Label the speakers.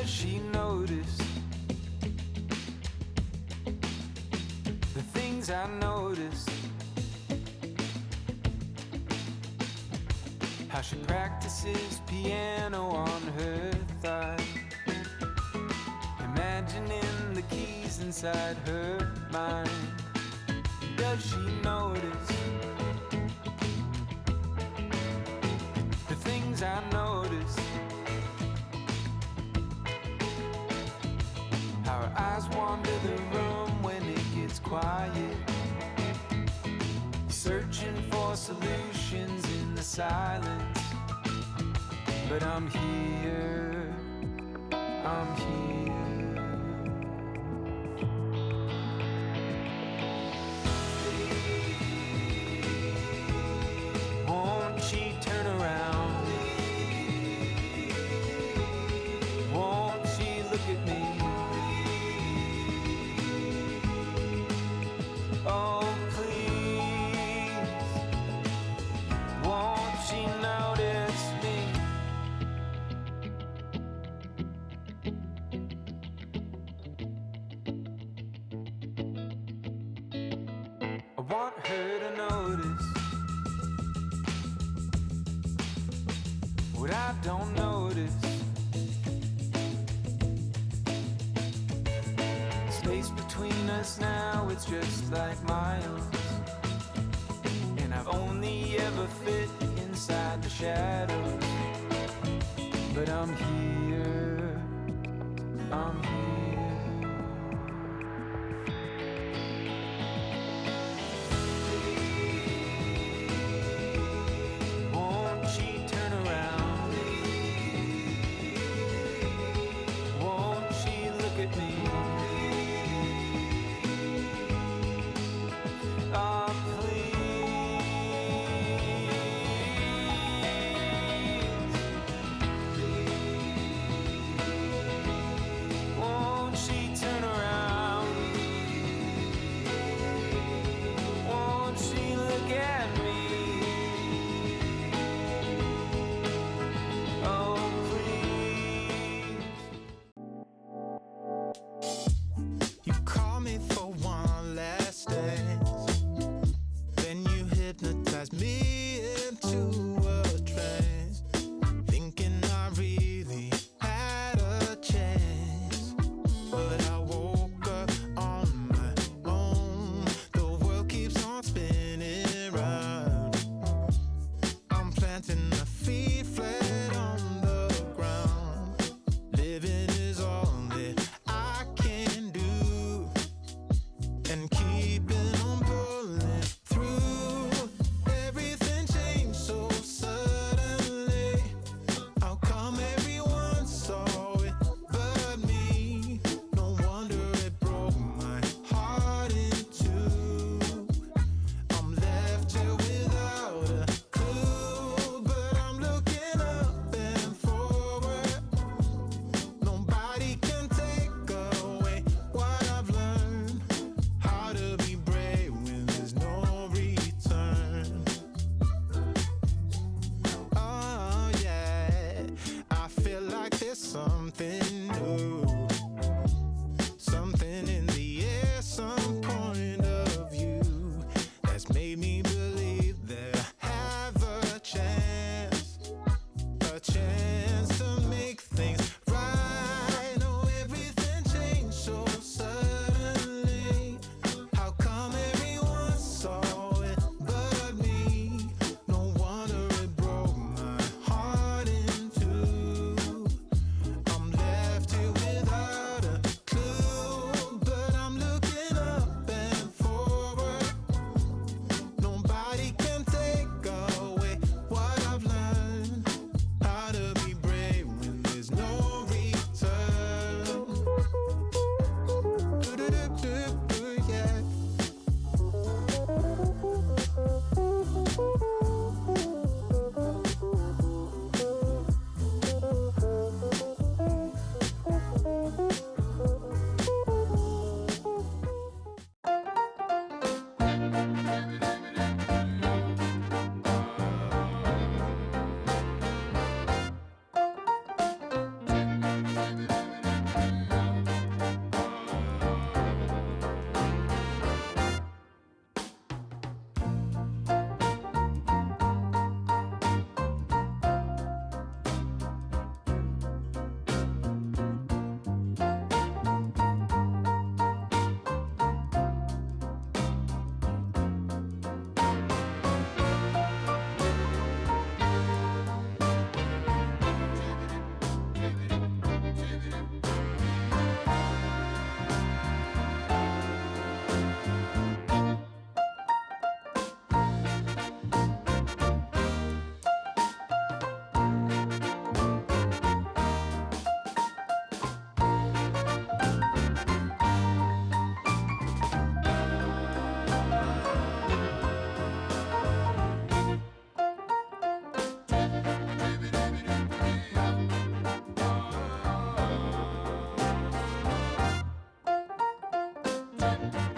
Speaker 1: Does she notice the things I notice? How she practices piano on her thigh, imagining the keys inside her mind. Does she notice the things I notice? How her eyes wander the room when it gets quiet, searching for solutions in the silence. But I'm here, I'm here. Won't she turn around? Won't she look at me? Oh, please, won't she notice me? I want her to notice what I don't notice. Space between us now, it's just like miles, and I've only ever fit inside the shadows. But I'm here, I'm here. Won't she turn around? Won't she look at me? Oh, please, won't she turn around? Won't she look at me? Oh, please.
Speaker 2: You call me for one last dance, then you hypnotize me into a trance, thinking I really had a chance. But I woke up on my own. The world keeps on spinning round. I'm planting my feet flat on the ground. Living is all that I can do, and keeping on pulling through. Everything changed so suddenly. How come everyone saw it but me? No wonder it broke my heart in two. I'm left here without a clue, but I'm looking up and forward. Nobody can take away what I've learned. How to be brave
Speaker 3: fun.